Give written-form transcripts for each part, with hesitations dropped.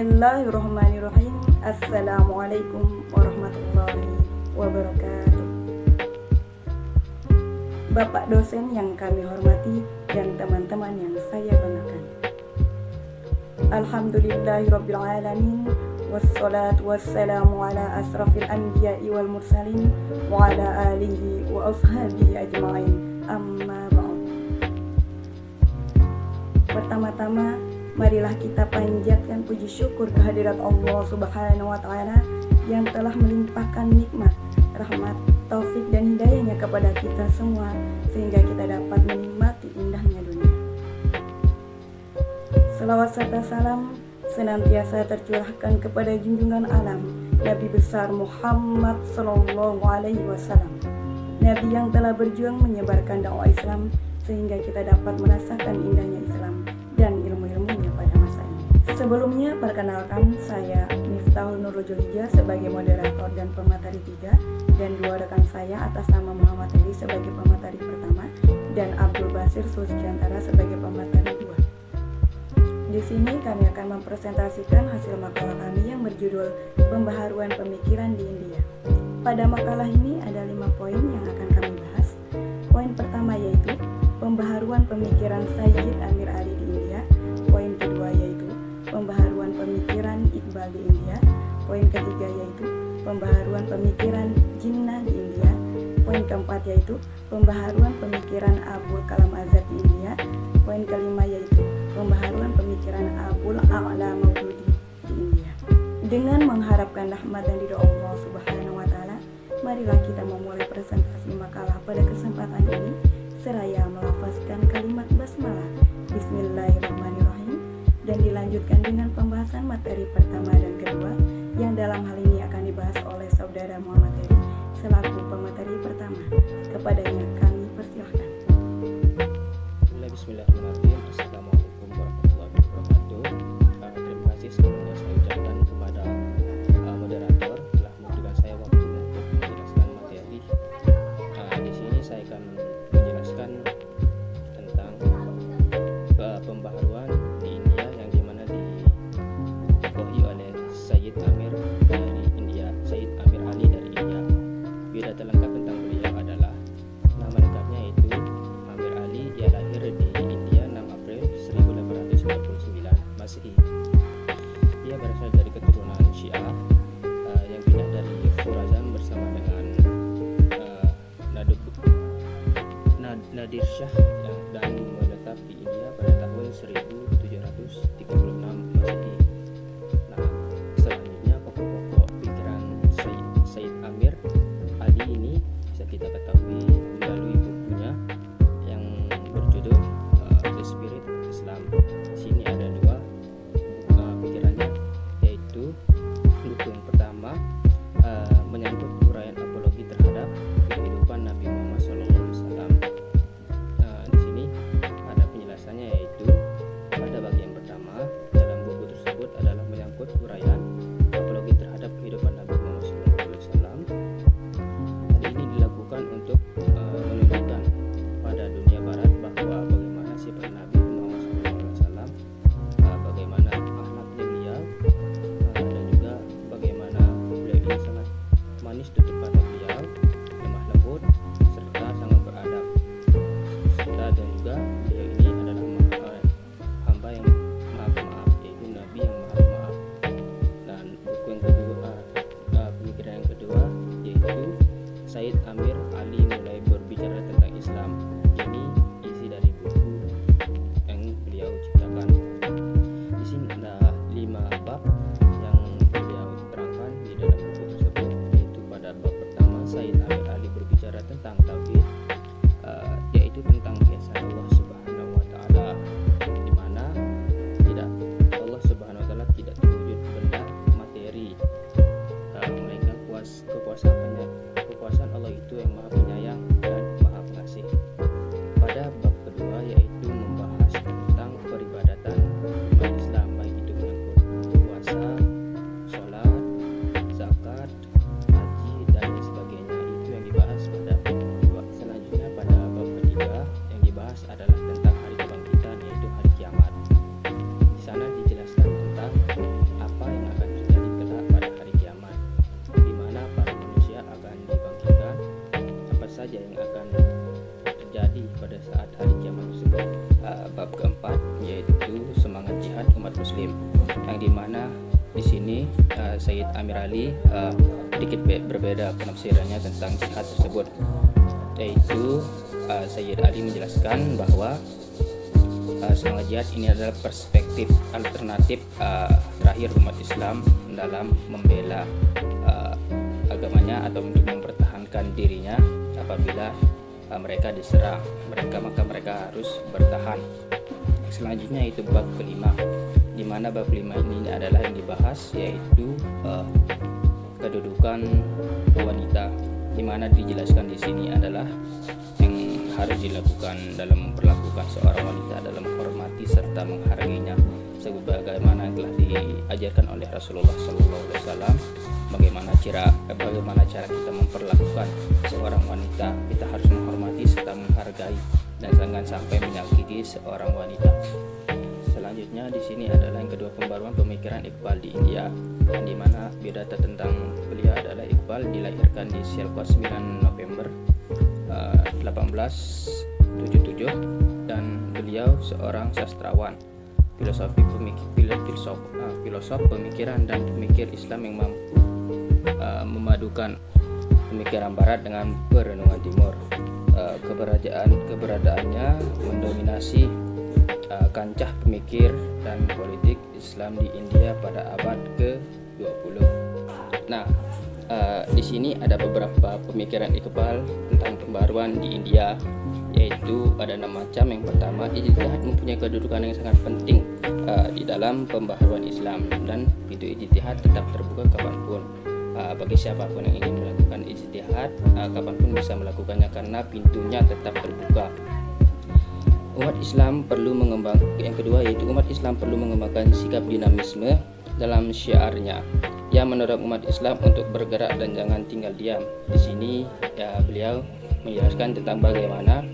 Bismillahirrahmanirrahim. Assalamualaikum warahmatullahi wabarakatuh. Bapak dosen yang kami hormati dan teman-teman yang saya banggakan. Alhamdulillahirrabbilalamin. Wassalatu wassalamu ala asrafil anbiya'i wal mursalin wa ala alihi wa ashabihi ajma'in. Amma ba'd. Pertama-tama, marilah kita panjatkan puji syukur kehadirat Allah Subhanahu wa Ta'ala yang telah melimpahkan nikmat, rahmat, taufik dan hidayahnya kepada kita semua sehingga kita dapat menikmati indahnya dunia. Selawat serta salam senantiasa tercurahkan kepada junjungan alam Nabi besar Muhammad Sallallahu Alaihi Wasallam, Nabi yang telah berjuang menyebarkan dakwah Islam sehingga kita dapat merasakan indahnya Islam dan ilmu-ilmunya pada masa ini. Sebelumnya, perkenalkan saya Miftahul Nurul Julija sebagai moderator dan pemateri 3, dan dua rekan saya atas nama Muhammad Heri sebagai pemateri pertama dan Abdul Basir Susjantara sebagai pemateri 2. Di sini kami akan mempresentasikan hasil makalah kami yang berjudul Pembaharuan Pemikiran di India. Pada makalah ini ada 5 poin yang akan kami bahas. Poin pertama yaitu pembaharuan pemikiran Sayyid Amir Ali di India. Poin kedua yaitu pembaharuan pemikiran Iqbal di India. Poin ketiga yaitu pembaharuan pemikiran Jinnah di India. Poin keempat yaitu pembaharuan pemikiran Abul Kalam Azad di India. Poin kelima yaitu pembaharuan pemikiran Abul A'la Maududi di India. Dengan mengharapkan rahmat dan ridho Allah Subhanahu wa Ta'ala, marilah kita memulai presentasi makalah pada kesempatan ini seraya melafazkan kalimat basmalah Bismillahirrahmanirrahim dan dilanjutkan dengan pembahasan materi pertama dan kedua yang dalam hal ini akan dibahas oleh saudara Muhammad Heri selaku pemateri pertama. Kepadanya kami persilahkan. Bismillahirrahmanirrahim. Assalamualaikum warahmatullahi wabarakatuh. Terima kasih sebelumnya saya ucapkan kepada moderator telah memberikan saya waktu untuk menjelaskan materi. Di sini saya akan menjelaskan tentang pembaharuan di India yang dimana ditokohi oleh Sayyid Amir dari India, Sayyid Amir Ali dari India. Biodata lengkap tentang beliau adalah nama lengkapnya yaitu Amir Ali. Dia lahir di India 6 April 1899 Masehi. Dia berasal dari keturunan Syiah yang pindah dari Khorasan bersama dengan Nadir Shah dan menetap di India pada tahun 1736 Masehi. Nah, selanjutnya pokok-pokok pikiran Sayyid Amir Ali ini bisa kita ketahui melalui bukunya yang berjudul The Spirit Islam. Di sini ada 2 pikirannya, yaitu buku yang pertama menyangkut uraian apologi terhadap kehidupan Nabi Muhammad SAW. Di sini ada penjelasannya, yaitu pada bagian pertama dalam buku tersebut yang akan terjadi pada saat hari kiamat tersebut. Bab keempat yaitu semangat jihad umat muslim, yang dimana di sini Sayyid Amir Ali sedikit berbeda penafsirannya tentang jihad tersebut, yaitu Sayyid Ali menjelaskan bahwa semangat jihad ini adalah perspektif alternatif terakhir umat Islam dalam membela agamanya atau untuk mempertahankan dirinya apabila mereka diserang maka mereka harus bertahan. Selanjutnya itu bab kelima, di mana bab kelima ini adalah yang dibahas yaitu kedudukan wanita, di mana dijelaskan di sini adalah yang harus dilakukan dalam memperlakukan seorang wanita dalam menghormati serta menghargainya, sebagaimana yang telah diajarkan oleh Rasulullah SAW. Bagaimana cara kita memperlakukan seorang wanita, kita harus menghormati serta menghargai dan jangan sampai menyakiti seorang wanita. Selanjutnya di sini adalah yang kedua, pembaruan pemikiran Iqbal di India, yang dimana biodata tentang beliau adalah Iqbal dilahirkan di Sialkot 9 November 1877 dan beliau seorang sastrawan, filosof pemikiran dan pemikir Islam yang mampu memadukan pemikiran Barat dengan perenungan Timur. Keberadaannya mendominasi kancah pemikir dan politik Islam di India pada abad ke-20. Nah, di sini ada beberapa pemikiran Iqbal tentang pembaruan di India, yaitu ada 6 macam. Yang pertama, ijtihad mempunyai kedudukan yang sangat penting di dalam pembaharuan Islam, dan pintu ijtihad tetap terbuka kapanpun bagi siapapun yang ingin melakukan ijtihad, kapanpun bisa melakukannya karena pintunya tetap terbuka. Umat Islam perlu yang kedua yaitu umat Islam perlu mengembangkan sikap dinamisme dalam syiarnya yang mendorong umat Islam untuk bergerak dan jangan tinggal diam. Di sini beliau menjelaskan tentang bagaimana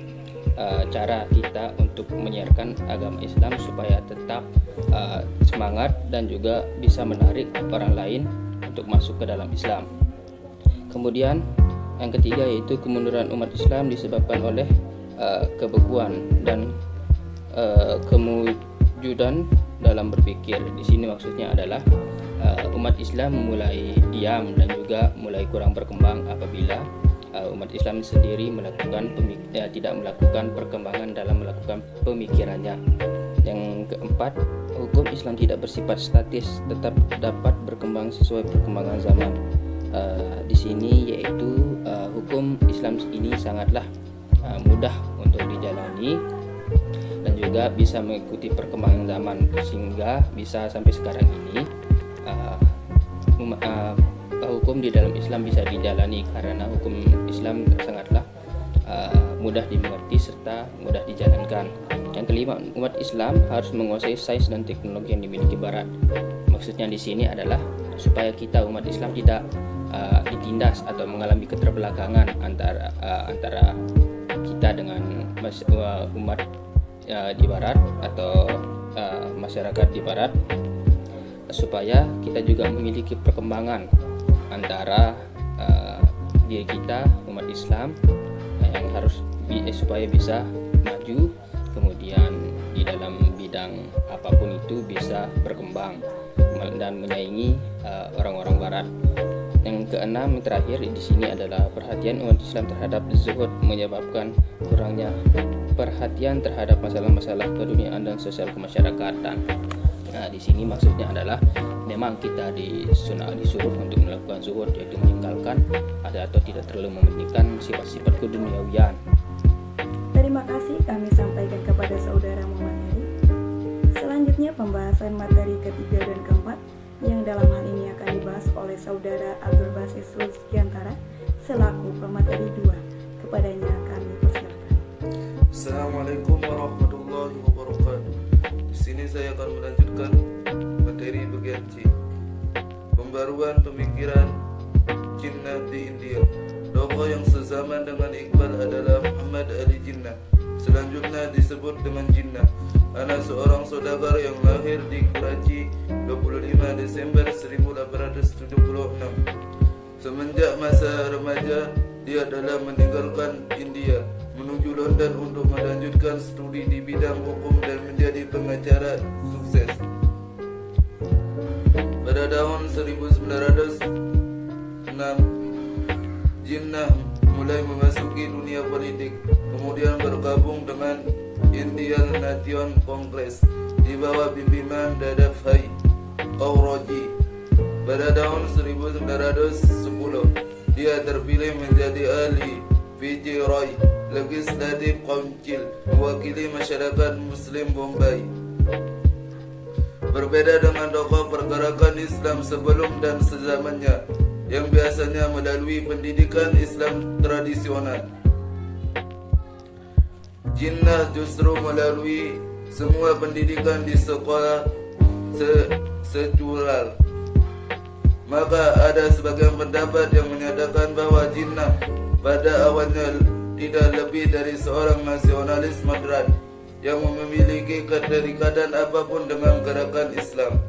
cara kita untuk menyiarkan agama Islam supaya tetap semangat dan juga bisa menarik orang lain untuk masuk ke dalam Islam. Kemudian yang ketiga yaitu kemunduran umat Islam disebabkan oleh kebekuan dan kemujudan dalam berpikir. Di sini maksudnya adalah umat Islam mulai diam dan juga mulai kurang berkembang apabila umat Islam sendiri tidak melakukan perkembangan dalam melakukan pemikirannya. Yang keempat, hukum Islam tidak bersifat statis, tetap dapat berkembang sesuai perkembangan zaman. Di sini yaitu hukum Islam ini sangatlah mudah untuk dijalani dan juga bisa mengikuti perkembangan zaman sehingga bisa sampai sekarang ini hukum di dalam Islam bisa dijalani karena hukum Islam sangatlah mudah dimengerti serta mudah dijalankan. Yang kelima, umat Islam harus menguasai sains dan teknologi yang dimiliki Barat. Maksudnya di sini adalah supaya kita umat Islam tidak ditindas atau mengalami keterbelakangan antara kita dengan umat di Barat atau masyarakat di Barat, supaya kita juga memiliki perkembangan antara diri kita umat Islam yang harus supaya bisa maju, kemudian di dalam bidang apapun itu bisa berkembang dan menyaingi orang-orang Barat. Yang keenam, yang terakhir di sini adalah perhatian umat Islam terhadap zuhud menyebabkan kurangnya perhatian terhadap masalah-masalah keduniaan dan sosial kemasyarakatan. Nah, di sini maksudnya adalah memang kita disuruh untuk melakukan zuhud, yaitu meninggalkan atau tidak terlalu mementingkan sifat-sifat keduniawian. Terima kasih kami sampaikan kepada saudara Muhammad Heri. Selanjutnya pembahasan materi ketiga dan keempat yang dalam hal ini akan dibahas oleh saudara Abdul Basit Sulkiantara selaku pemateri 2. Kepadanya kami persilakan. Assalamualaikum warahmatullahi wabarakatuh. Di sini saya akan melanjutkan materi bagian C, pembaruan pemikiran Jinnah di India. Tokoh yang sezaman dengan Iqbal adalah Muhammad Ali Jinnah, selanjutnya disebut dengan Jinnah. Anak seorang saudagar yang lahir di Karachi 25 Desember 1876. Semenjak masa remaja, dia telah meninggalkan India menuju London untuk melanjutkan studi di bidang hukum dan menjadi pengacara sukses. Pada tahun 1906, Jinnah mulai memasuki dunia politik, kemudian bergabung dengan Indian Nation Congress di bawah pimpinan Dadabhai Auraji. Pada tahun 1910, dia terpilih menjadi ahli Viceroy Legislative Council mewakili masyarakat Muslim Bombay. Berbeda dengan tokoh pergerakan Islam sebelum dan sezamannya yang biasanya melalui pendidikan Islam tradisional, Jinnah justru melalui semua pendidikan di sekolah sekular. Maka ada sebagian pendapat yang menyatakan bahwa Jinnah pada awalnya tidak lebih dari seorang nasionalis moderat yang memiliki keterikatan apapun dengan gerakan Islam.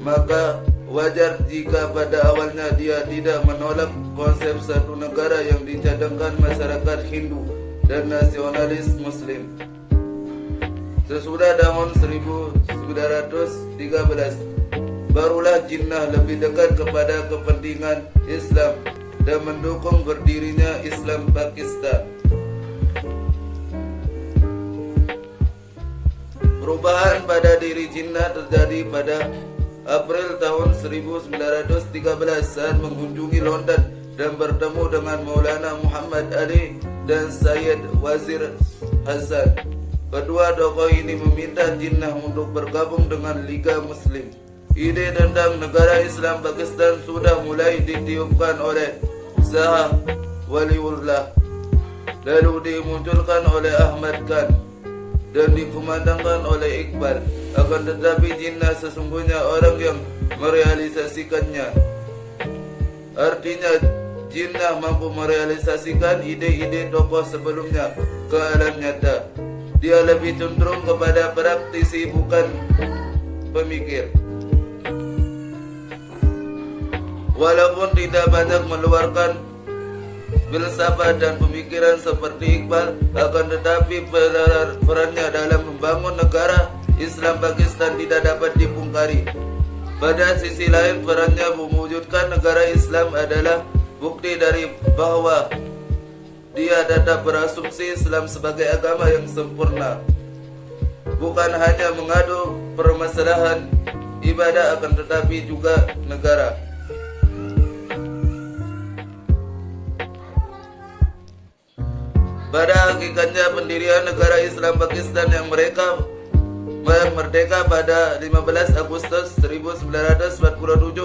Maka wajar jika pada awalnya dia tidak menolak konsep satu negara yang dicadangkan masyarakat Hindu dan nasionalis Muslim. Sesudah tahun 1913, barulah Jinnah lebih dekat kepada kepentingan Islam dan mendukung berdirinya Islam Pakistan. Perubahan pada diri Jinnah terjadi pada April tahun 1913 saat mengunjungi London dan bertemu dengan Maulana Muhammad Ali dan Syed Wazir Hasan. Kedua tokoh ini meminta Jinnah untuk bergabung dengan Liga Muslim. Ide tentang negara Islam Pakistan sudah mulai ditiupkan oleh Shah Waliullah, lalu dimunculkan oleh Ahmad Khan dan dikumandangkan oleh Iqbal. Akan tetapi Jinnah sesungguhnya orang yang merealisasikannya. Artinya Jinnah mampu merealisasikan ide-ide tokoh sebelumnya ke alam nyata. Dia lebih cenderung kepada praktisi bukan pemikir. Walaupun tidak banyak meluarkan filsafat dan pemikiran seperti Iqbal, akan tetapi perannya dalam membangun negara Islam Pakistan tidak dapat dipungkari. Pada sisi lain, perannya mewujudkan negara Islam adalah bukti dari bahwa dia tetap berasumsi Islam sebagai agama yang sempurna, bukan hanya mengadu permasalahan ibadah akan tetapi juga negara. Pada hakikatnya pendirian negara Islam Pakistan yang merdeka pada 15 Agustus 1947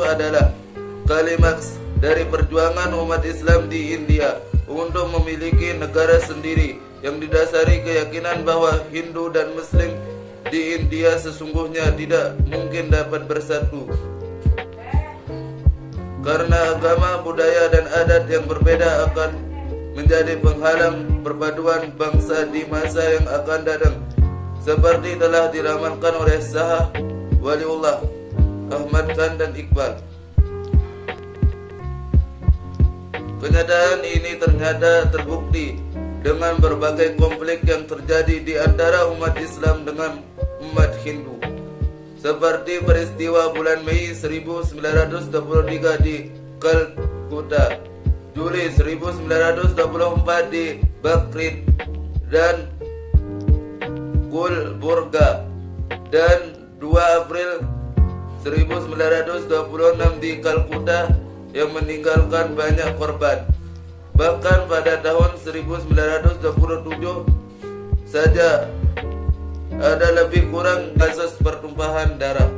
adalah klimaks dari perjuangan umat Islam di India untuk memiliki negara sendiri yang didasari keyakinan bahwa Hindu dan Muslim di India sesungguhnya tidak mungkin dapat bersatu karena agama, budaya, dan adat yang berbeda akan menjadi penghalang perpaduan bangsa di masa yang akan datang, seperti telah diramalkan oleh Shah Waliullah, Ahmad Khan, dan Iqbal. Kenyataan ini ternyata terbukti dengan berbagai konflik yang terjadi di antara umat Islam dengan umat Hindu, seperti peristiwa bulan Mei 1923 di Calcutta, Juli 1924 di Bakrid dan Gulburga, dan 2 April 1926 di Calcutta yang meninggalkan banyak korban. Bahkan pada tahun 1927 saja ada lebih kurang kasus pertumpahan darah.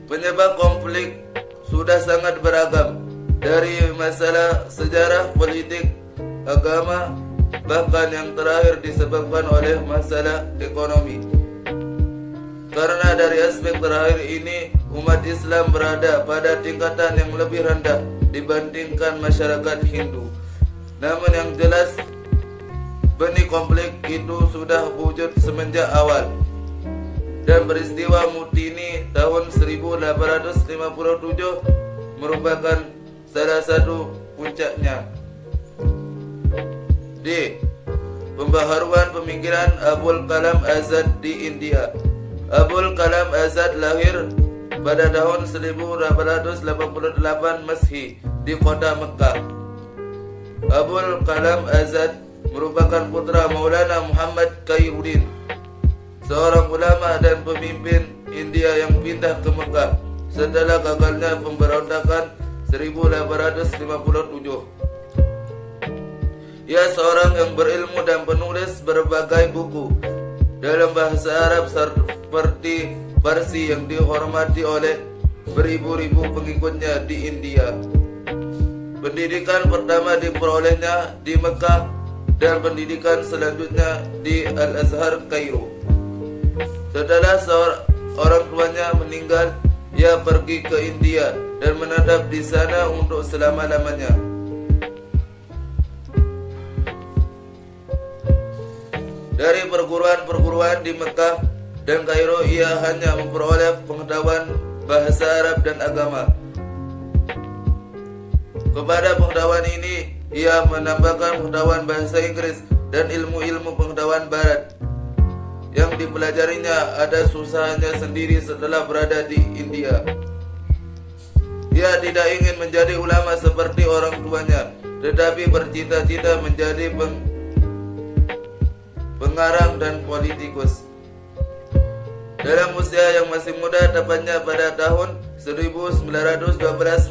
Penyebab konflik sudah sangat beragam, dari masalah sejarah, politik, agama, bahkan yang terakhir disebabkan oleh masalah ekonomi. Karena dari aspek terakhir ini, umat Islam berada pada tingkatan yang lebih rendah dibandingkan masyarakat Hindu. Namun yang jelas, benih konflik itu sudah wujud semenjak awal. dan peristiwa Mutini tahun 1857 merupakan salah satu puncaknya. D. Pembaharuan pemikiran Abul Kalam Azad di India. Abul Kalam Azad lahir pada tahun 1888 Masehi di kota Mekah. Abul Kalam Azad merupakan putra Maulana Muhammad Khairuddin, seorang ulama dan pemimpin India yang pindah ke Mekah setelah gagalnya pemberontakan 1857. Ia seorang yang berilmu dan penulis berbagai buku dalam bahasa Arab seperti Parsi yang dihormati oleh beribu-ribu pengikutnya di India. Pendidikan pertama diperolehnya di Mekah dan pendidikan selanjutnya di Al-Azhar Kairo. Setelah orang tuanya meninggal, ia pergi ke India dan menetap di sana untuk selama-lamanya. Dari perguruan-perguruan di Mekah dan Kairo, ia hanya memperoleh pengetahuan bahasa Arab dan agama. Kepada pengetahuan ini, ia menambahkan pengetahuan bahasa Inggris dan ilmu-ilmu pengetahuan Barat yang dipelajarinya ada susahnya sendiri setelah berada di India. Ia tidak ingin menjadi ulama seperti orang tuanya, tetapi bercita-cita menjadi pengarang dan politikus. Dalam usia yang masih muda, tepatnya pada tahun 1912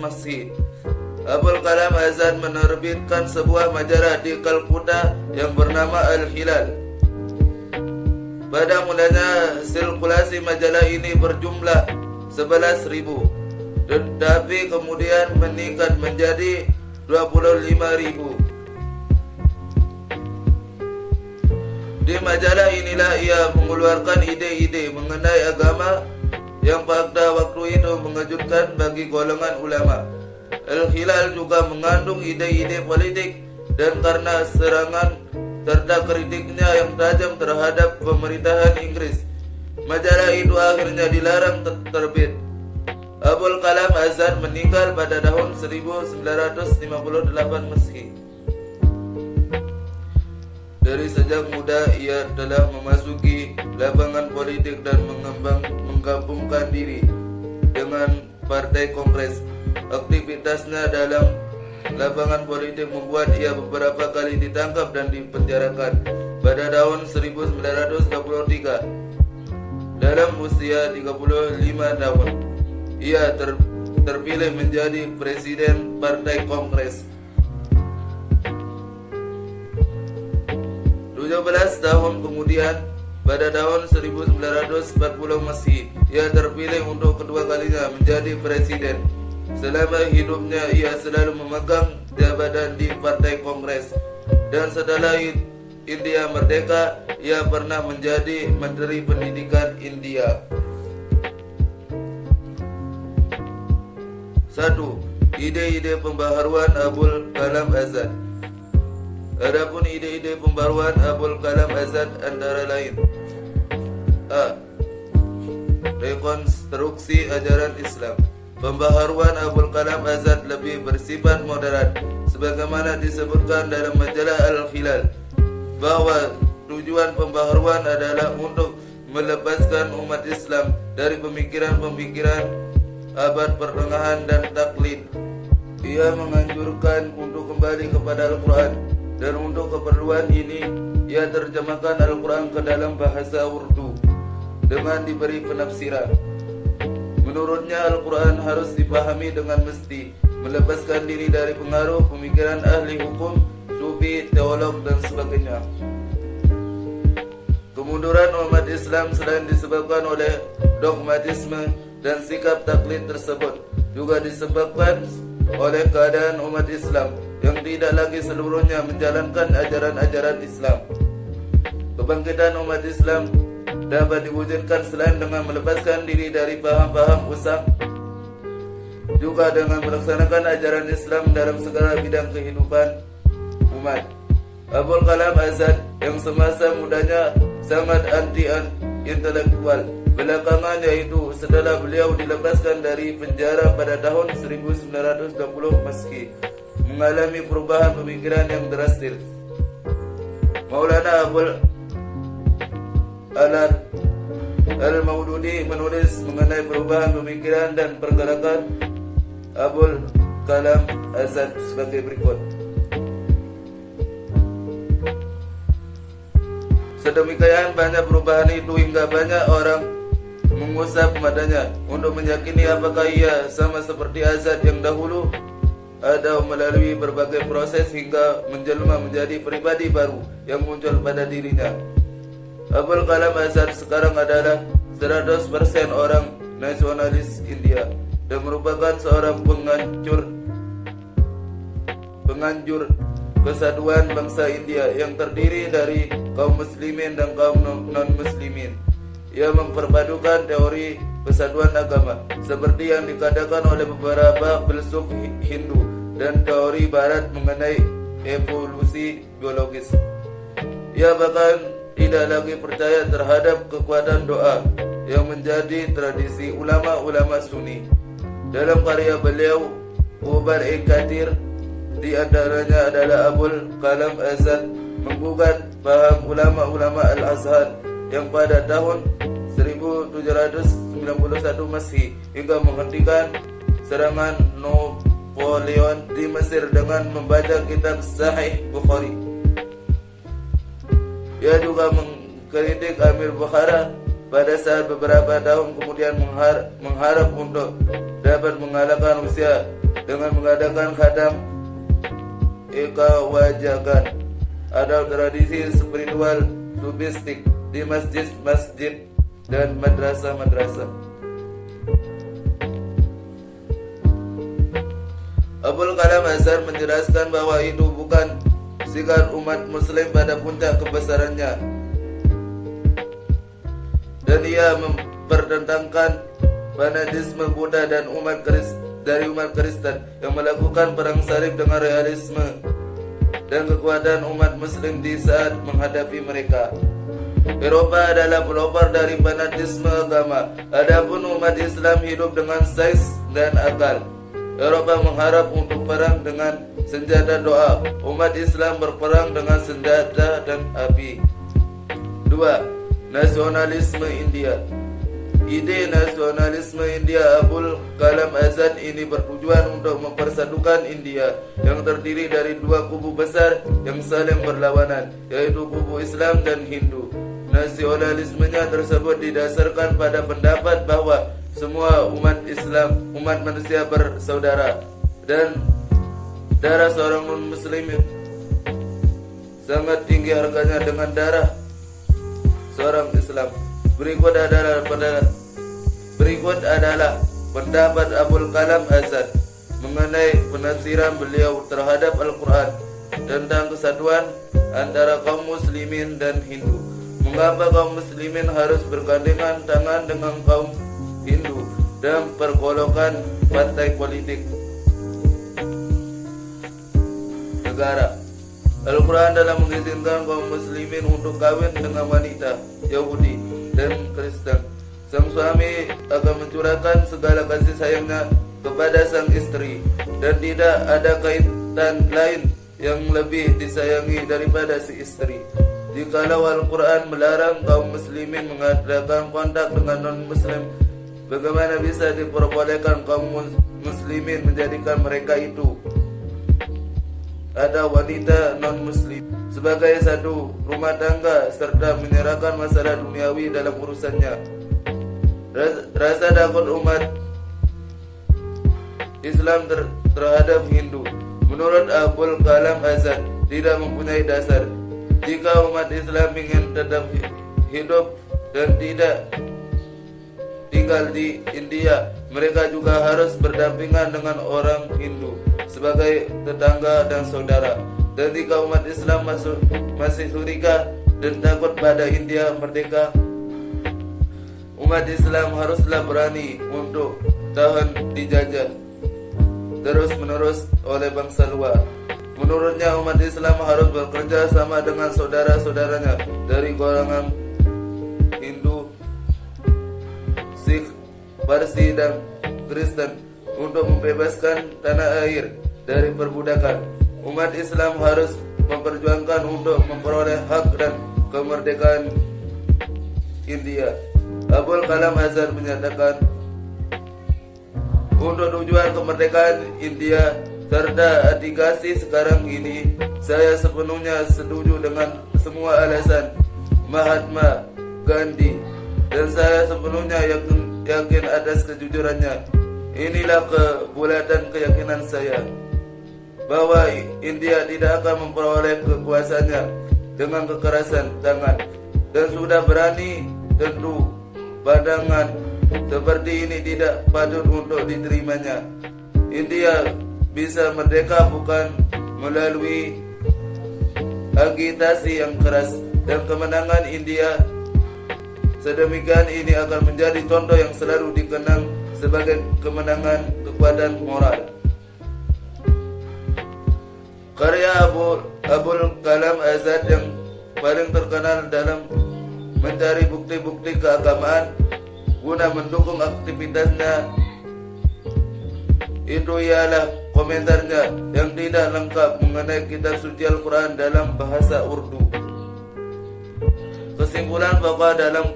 Masehi, Abul Kalam Azad menerbitkan sebuah majalah di Kalkuta yang bernama Al-Hilal. Pada mulanya sirkulasi majalah ini berjumlah 11.000, tetapi kemudian meningkat menjadi 25.000. Di majalah inilah ia mengeluarkan ide-ide mengenai agama yang pada waktu itu mengejutkan bagi golongan ulama. Al-Hilal juga mengandung ide-ide politik, dan karena serangan serta kritiknya yang tajam terhadap pemerintahan Inggris, majalah itu akhirnya dilarang terbit. Abul Kalam Azad meninggal pada tahun 1958 Masehi. Dari sejak muda ia telah memasuki lapangan politik dan menggabungkan diri dengan Partai Kongres. Aktivitasnya dalam lapangan politik membuat ia beberapa kali ditangkap dan dipenjarakan. Pada tahun 1923, dalam usia 35 tahun, ia terpilih menjadi presiden Partai Kongres. 17 tahun kemudian, pada tahun 1940 Masehi, ia terpilih untuk kedua kalinya menjadi presiden. Selama hidupnya ia selalu memegang jabatan di Partai Kongres, dan setelah India merdeka, ia pernah menjadi Menteri Pendidikan India. 1. Ide-ide pembaharuan Abul Kalam Azad. Adapun ide-ide pembaharuan Abul Kalam Azad antara lain: A. Rekonstruksi ajaran Islam. Pembaharuan Abul Kalam Azad lebih bersifat moderat, sebagaimana disebutkan dalam majalah Al-Hilal, bahwa tujuan pembaharuan adalah untuk melepaskan umat Islam dari pemikiran-pemikiran abad pertengahan dan taklid. Ia menganjurkan untuk kembali kepada Al-Quran, dan untuk keperluan ini ia terjemahkan Al-Quran ke dalam bahasa Urdu dengan diberi penafsiran. Menurutnya Al-Quran harus dipahami dengan mesti, melepaskan diri dari pengaruh pemikiran ahli hukum, sufi, teolog, dan sebagainya. Kemunduran umat Islam selain disebabkan oleh dogmatisme dan sikap taklid tersebut, juga disebabkan oleh keadaan umat Islam yang tidak lagi seluruhnya menjalankan ajaran-ajaran Islam. Kebangkitan umat Islam dapat diwujudkan selain dengan melepaskan diri dari paham-paham usang, juga dengan melaksanakan ajaran Islam dalam segala bidang kehidupan umat. Abul Kalam Azad yang semasa mudanya sangat anti-intelektual, belakangan, yaitu setelah beliau dilepaskan dari penjara pada tahun 1920 meski mengalami perubahan pemikiran yang drastis. Maulana Abul Alal Al-Maududi menulis mengenai perubahan pemikiran dan pergerakan Abul Kalam Azad sebagai berikut. Sedemikian banyak perubahan itu hingga banyak orang mengusap matanya untuk meyakini apakah ia sama seperti Azad yang dahulu atau melalui berbagai proses hingga menjelma menjadi pribadi baru yang muncul pada dirinya. Abul Kalam Azad sekarang adalah 100% orang nasionalis India dan merupakan seorang penganjur kesatuan bangsa India yang terdiri dari kaum muslimin dan kaum non-muslimin. Ia memperpadukan teori persatuan agama seperti yang dikatakan oleh beberapa filsuf Hindu dan teori barat mengenai evolusi biologis. Ia bahkan tidak lagi percaya terhadap kekuatan doa yang menjadi tradisi ulama-ulama Sunni. Dalam karya beliau, Ubar-e-Kathir, di antaranya adalah Abul Kalam Azad menggugat paham ulama-ulama Al-Azhar yang pada tahun 1791 Masehi hingga menghentikan serangan Napoleon di Mesir dengan membaca kitab Sahih Bukhari. Ia juga mengkritik Amir Bukhara pada saat beberapa tahun kemudian mengharap untuk dapat mengalahkan Rusia dengan mengadakan khatam Ekawajagan atau tradisi spiritual subistik di masjid-masjid dan madrasah-madrasah. Abul Kalam Azad menjelaskan bahwa itu bukan sikap umat muslim pada puncak kebesarannya, dan ia mempertentangkan fanatisme Buddha dan umat Kristen yang melakukan perang salib dengan realisme dan kekuatan umat muslim di saat menghadapi mereka. Eropa adalah pelopor dari fanatisme agama, adapun umat Islam hidup dengan sains dan akal. Eropa mengharap untuk perang dengan senjata doa, umat Islam berperang dengan senjata dan api. 2. Nasionalisme India. Ide nasionalisme India Abul Kalam Azad ini bertujuan untuk mempersatukan India yang terdiri dari dua kubu besar yang saling berlawanan, yaitu kubu Islam dan Hindu. Nasionalismenya tersebut didasarkan pada pendapat bahwa semua umat Islam, umat manusia bersaudara, dan darah seorang non-muslim sangat tinggi harganya dengan darah seorang Islam. Berikut adalah pendapat Abul Kalam Azad mengenai penafsiran beliau terhadap Al-Quran tentang kesatuan antara kaum muslimin dan Hindu. Mengapa kaum muslimin harus bergandengan tangan dengan kaum Hindu dan pergolakan partai politik negara? Al-Quran telah mengizinkan kaum muslimin untuk kawin dengan wanita Yahudi dan Kristen. Sang suami akan mencurahkan segala kasih sayangnya kepada sang istri, dan tidak ada kaitan lain yang lebih disayangi daripada si istri. Jikalau Al-Quran melarang kaum muslimin mengadakan kontak dengan non-muslim, bagaimana bisa diperbolehkan kaum muslimin menjadikan mereka itu ada wanita non-muslim sebagai satu rumah tangga serta menyerahkan masalah duniawi dalam urusannya? Rasa takut umat Islam terhadap Hindu menurut Abul Kalam Azad tidak mempunyai dasar. Jika umat Islam ingin tetap hidup dan tidak tinggal di India, mereka juga harus berdampingan dengan orang Hindu sebagai tetangga dan saudara. Dan jika umat Islam masih curiga dan takut pada India merdeka, umat Islam haruslah berani untuk tahan dijajah terus-menerus oleh bangsa luar. Menurutnya, umat Islam harus bekerja sama dengan saudara-saudaranya dari golongan Hindu Sikh, Parsi, dan Kristen untuk membebaskan tanah air dari perbudakan. Umat Islam harus memperjuangkan untuk memperoleh hak dan kemerdekaan India. Abul Kalam Azad menyatakan, untuk tujuan kemerdekaan India serta adikasi sekarang ini, saya sepenuhnya setuju dengan semua alasan Mahatma Gandhi dan saya sepenuhnya yakin atas kejujurannya. Inilah kebulatan keyakinan saya bahwa India tidak akan memperoleh kekuasaannya dengan kekerasan tangan, dan sudah berani tentu pandangan seperti ini tidak patut untuk diterimanya. India bisa merdeka bukan melalui agitasi yang keras, dan kemenangan India sedemikian ini akan menjadi contoh yang selalu dikenang sebagai kemenangan kekuatan moral. Karya Abul Kalam Azad yang paling terkenal dalam mencari bukti-bukti keagamaan guna mendukung aktivitasnya itu ialah komentarnya yang tidak lengkap mengenai kitab suci Al-Quran dalam bahasa Urdu. Kesimpulan pokok dalam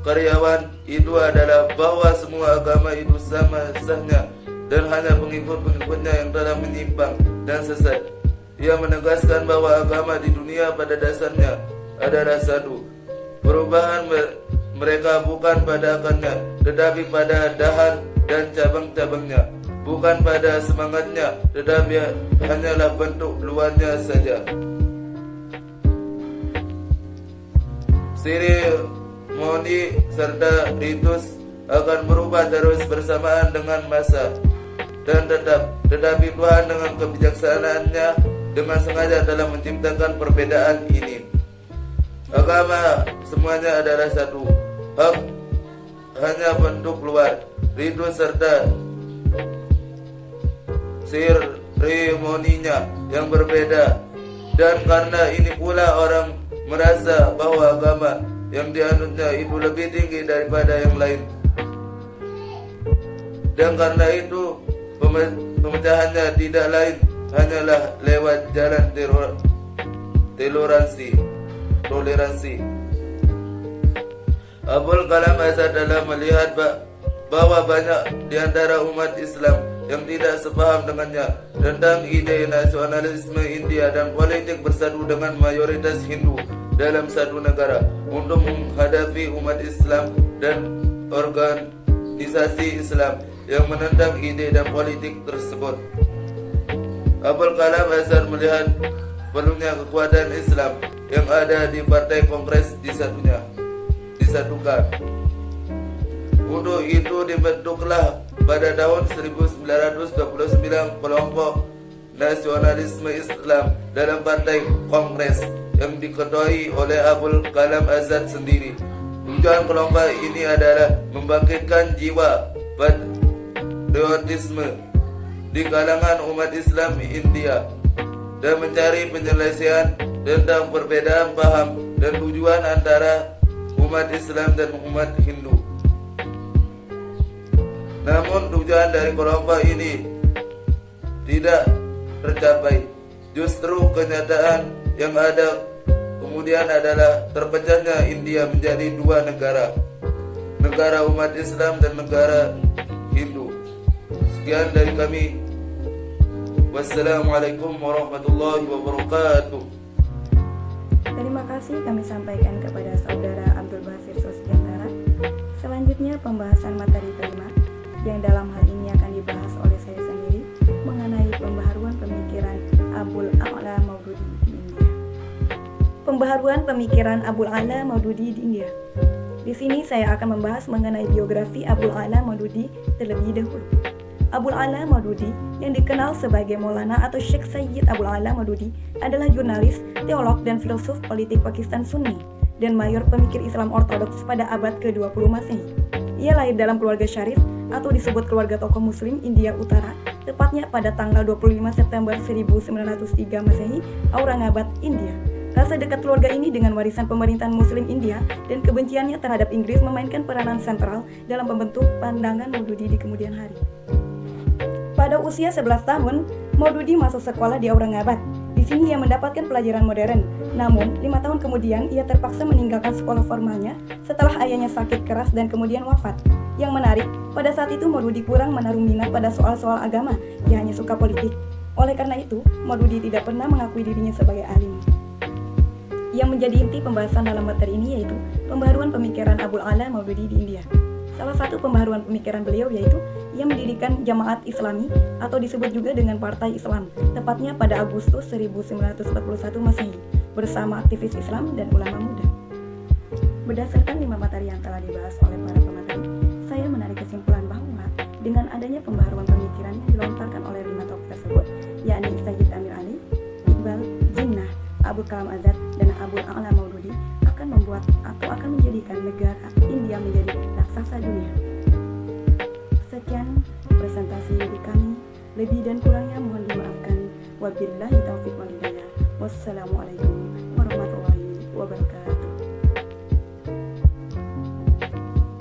karyawan itu adalah bahwa semua agama itu sama sahnya dan hanya pengikut-pengikutnya yang telah menyimpang dan sesat. Ia menegaskan bahwa agama di dunia pada dasarnya adalah satu. Perubahan mereka bukan pada akarnya, tetapi pada dahan dan cabang-cabangnya. Bukan pada semangatnya, tetapi hanyalah bentuk luarnya saja. Seremoni serta ritus akan berubah terus bersamaan dengan masa dan tetapi Tuhan dengan kebijaksanaannya dengan sengaja telah menciptakan perbedaan ini. Agama semuanya adalah satu, hak hanya bentuk luar, ritus serta seremoninya yang berbeda, dan karena ini pula orang merasa bahwa agama yang dianutnya itu lebih tinggi daripada yang lain, dan karena itu pemecahannya tidak lain hanyalah lewat jalan toleransi. Abul Kalam Azad telah melihat bahwa banyak di antara umat Islam yang tidak sepaham dengannya tentang ide nasionalisme India dan politik bersatu dengan mayoritas Hindu dalam satu negara untuk menghadapi umat Islam dan organisasi Islam yang menentang ide dan politik tersebut. Abul Kalam Azad melihat perlunya kekuatan Islam yang ada di Partai Kongres disatukan. Untuk itu dibentuklah pada tahun 1929 kelompok nasionalisme Islam dalam Partai Kongres yang diketuai oleh Abul Kalam Azad sendiri. Tujuan kelompok ini adalah membangkitkan jiwa patriotisme di kalangan umat Islam India dan mencari penyelesaian tentang perbedaan paham dan tujuan antara umat Islam dan umat Hindu. Namun tujuan dari kelompok ini tidak tercapai. Justru kenyataan yang ada kemudian adalah terpecahnya India menjadi dua negara umat Islam dan negara Hindu. Sekian dari kami. Wassalamualaikum warahmatullahi wabarakatuh. Terima kasih kami sampaikan kepada Saudara Abdul Basir Sosdiantara. Selanjutnya pembahasan materi kelima, yang dalam hal ini akan dibahas oleh saya sendiri mengenai pembaharuan pemikiran Abul A'la Maududi di India. Pembaharuan pemikiran Abul A'la Maududi di India. Di sini saya akan membahas mengenai biografi Abul A'la Maududi terlebih dahulu. Abul A'la Maududi yang dikenal sebagai Maulana atau Sheikh Sayyid Abul A'la Maududi adalah jurnalis, teolog, dan filsuf politik Pakistan Sunni dan mayor pemikir Islam Ortodoks pada abad ke-20 Masehi. Ia lahir dalam keluarga syarif atau disebut keluarga tokoh muslim India Utara, tepatnya pada tanggal 25 September 1903 Masehi, Aurangabad, India. Rasa dekat keluarga ini dengan warisan pemerintahan Muslim India dan kebenciannya terhadap Inggris memainkan peranan sentral dalam membentuk pandangan Maududi di kemudian hari. Pada usia 11 tahun, Maududi masuk sekolah di Aurangabad. Di sini ia mendapatkan pelajaran modern. Namun, 5 tahun kemudian ia terpaksa meninggalkan sekolah formalnya setelah ayahnya sakit keras dan kemudian wafat. Yang menarik, pada saat itu Maududi kurang menaruh minat pada soal-soal agama, ia hanya suka politik. Oleh karena itu, Maududi tidak pernah mengakui dirinya sebagai alim. Yang menjadi inti pembahasan dalam materi ini yaitu pembaharuan pemikiran Abul Ala Maududi di India. Salah satu pembaharuan pemikiran beliau yaitu ia mendirikan Jamaat Islami atau disebut juga dengan Partai Islam, tepatnya pada Agustus 1941 Masehi, bersama aktivis Islam dan ulama muda. Berdasarkan 5 materi yang telah dibahas oleh para pemateri, saya menarik kesimpulan bahwa dengan adanya pembaharuan pemikiran yang dilontarkan oleh 5 tokoh tersebut, yakni Sayyid Amir Ali, Iqbal, Jinnah, Abul Kalam Azad, dan Abul A'la Maududi akan membuat atau akan menjadikan negara India menjadi raksasa dunia. Sekian presentasi dari kami, lebih dan kurangnya mohon dimaafkan. Wabillahi taufiq wal hidayah. Wassalamualaikum warahmatullahi wabarakatuh.